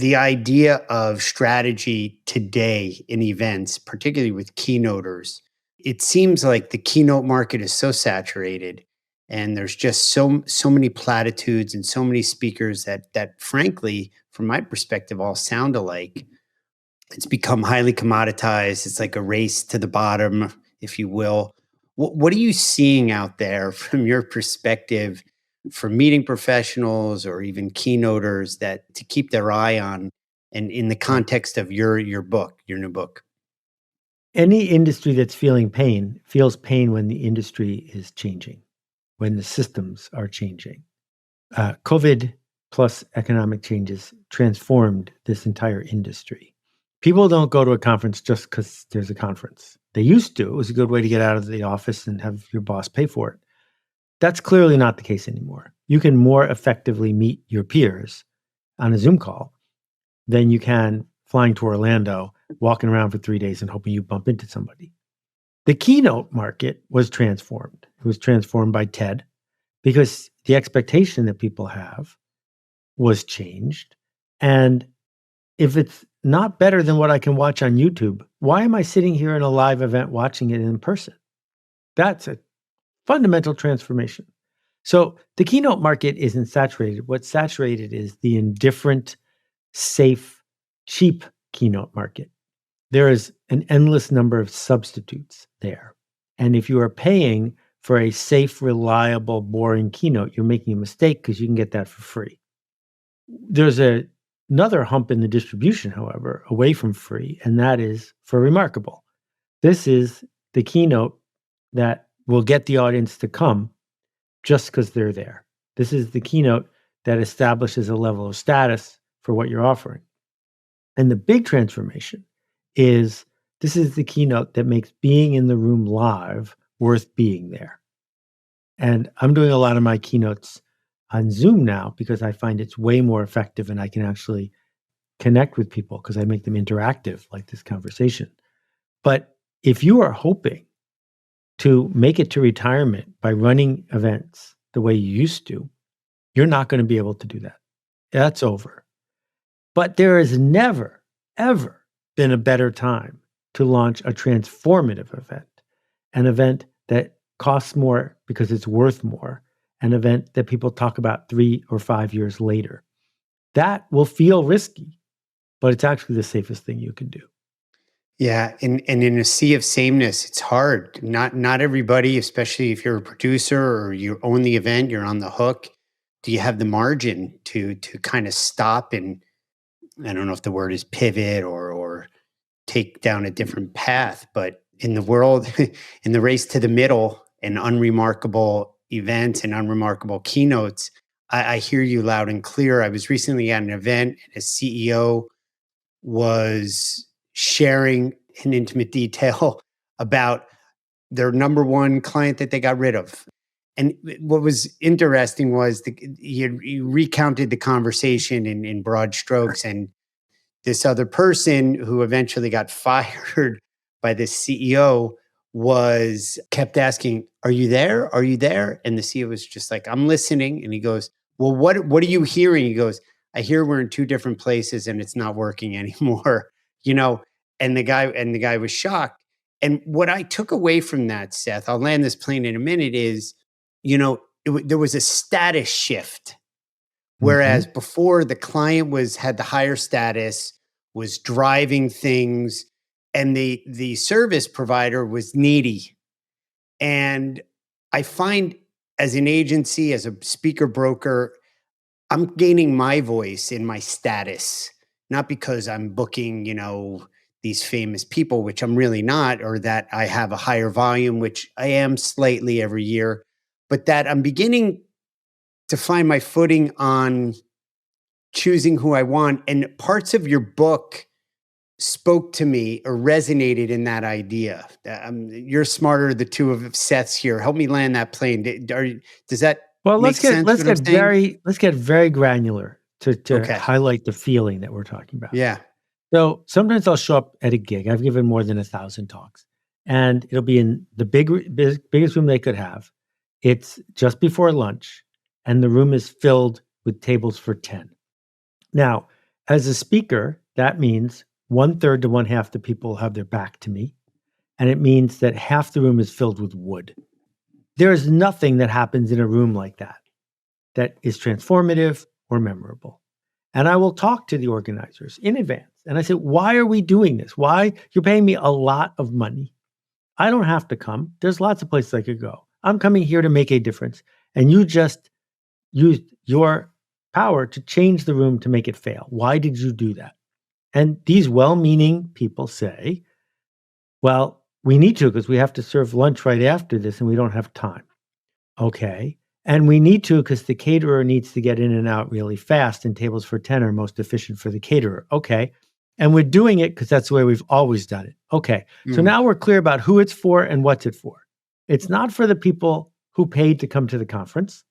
the idea of strategy today in events, particularly with keynoters, it seems like the keynote market is so saturated, and there's just so many platitudes and so many speakers that frankly, from my perspective, all sound alike. It's become highly commoditized. It's like a race to the bottom, if you will. What are you seeing out there from your perspective for meeting professionals or even keynoters that to keep their eye on, and in the Right. context of your book, your new book? Any industry that's feeling pain feels pain when the industry is changing, when the systems are changing. COVID plus economic changes transformed this entire industry. People don't go to a conference just because there's a conference. They used to. It was a good way to get out of the office and have your boss pay for it. That's clearly not the case anymore. You can more effectively meet your peers on a Zoom call than you can flying to Orlando, walking around for 3 days and hoping you bump into somebody. The keynote market was transformed. It was transformed by TED because the expectation that people have was changed. And if it's not better than what I can watch on YouTube, why am I sitting here in a live event watching it in person? That's a fundamental transformation. So the keynote market isn't saturated. What's saturated is the indifferent, safe, cheap keynote market. There is an endless number of substitutes there. And if you are paying for a safe, reliable, boring keynote, you're making a mistake because you can get that for free. There's another hump in the distribution, however, away from free, and that is for Remarkable. This is the keynote that will get the audience to come just because they're there. This is the keynote that establishes a level of status for what you're offering. And the big transformation is this is the keynote that makes being in the room live worth being there. And I'm doing a lot of my keynotes on Zoom now because I find it's way more effective and I can actually connect with people because I make them interactive like this conversation. But if you are hoping to make it to retirement by running events the way you used to, you're not going to be able to do that. That's over. But there has never, ever been a better time to launch a transformative event, an event that costs more because it's worth more, an event that people talk about 3 or 5 years later. That will feel risky, but it's actually the safest thing you can do. Yeah, and in a sea of sameness, it's hard. Not everybody, especially if you're a producer or you own the event, you're on the hook. Do you have the margin to kind of stop and, I don't know if the word is pivot or take down a different path, but in the world, in the race to the middle and unremarkable events and unremarkable keynotes, I hear you loud and clear. I was recently at an event and a CEO was sharing in intimate detail about their number one client that they got rid of. And what was interesting was he recounted the conversation in broad strokes. And this other person who eventually got fired by the CEO was kept asking, "Are you there? Are you there?" And the CEO was just like, "I'm listening." And he goes, "Well, what are you hearing?" He goes, "I hear we're in two different places and it's not working anymore." You know, and the guy was shocked. And what I took away from that, Seth, I'll land this plane in a minute, is, there was a status shift. Whereas before, the client had the higher status, was driving things, and the service provider was needy. And I find, as an agency, as a speaker broker, I'm gaining my voice in my status, not because I'm booking, these famous people, which I'm really not, or that I have a higher volume, which I am slightly every year, but that I'm beginning to find my footing on choosing who I want. And parts of your book spoke to me or resonated in that idea. You're smarter, the two of Seths here. Help me land that plane. Does that Well, make sense? let's get very granular to Okay. highlight the feeling that we're talking about. Yeah. So sometimes I'll show up at a gig. I've given more than 1,000 talks, and it'll be in the biggest room they could have. It's just before lunch, and the room is filled with tables for 10. Now, As a speaker, that means 1/3 to 1/2 the people have their back to me. And it means that half the room is filled with wood. There is nothing that happens in a room like that is transformative or memorable. And I will talk to the organizers in advance. And I say, why are we doing this? Why? You're paying me a lot of money. I don't have to come. There's lots of places I could go. I'm coming here to make a difference. And you just used your power to change the room to make it fail. Why did you do that? And these well-meaning people say, well, we need to because we have to serve lunch right after this and we don't have time. Okay. And we need to because the caterer needs to get in and out really fast, and tables for 10 are most efficient for the caterer. Okay. And we're doing it because that's the way we've always done it. Okay. So now we're clear about who it's for and what's it for. It's not for the people who paid to come to the conference,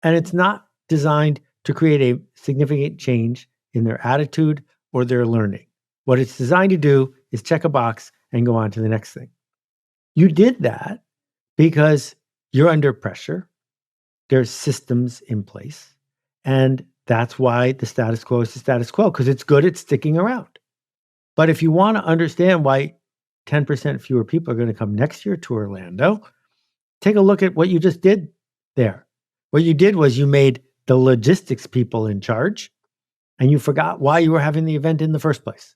and it's not designed to create a significant change in their attitude or their learning. What it's designed to do is check a box and go on to the next thing. You did that because you're under pressure. There's systems in place. And that's why the status quo is the status quo, because it's good at sticking around. But if you want to understand why 10% fewer people are going to come next year to Orlando, take a look at what you just did there. What you did was you made the logistics people in charge, and you forgot why you were having the event in the first place.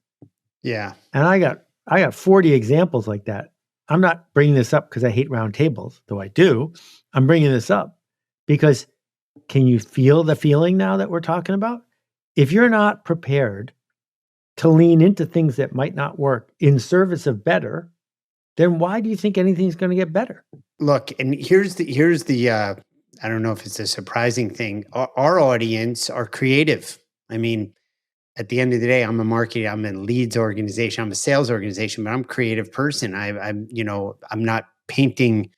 Yeah. And I got 40 examples like that. I'm not bringing this up because I hate round tables, though I do. I'm bringing this up because can you feel the feeling now that we're talking about? If you're not prepared to lean into things that might not work in service of better, then why do you think anything's going to get better? Look, and here's the I don't know if it's a surprising thing. Our audience are creative. I mean, at the end of the day, I'm a leads organization, I'm a sales organization, but I'm a creative person. I'm not painting,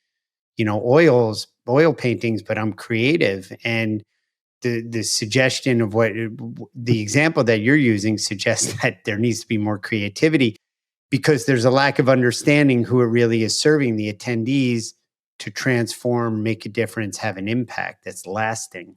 oil paintings, but I'm creative. And the suggestion of the example that you're using suggests that there needs to be more creativity because there's a lack of understanding who it really is serving the attendees to transform, make a difference, have an impact that's lasting.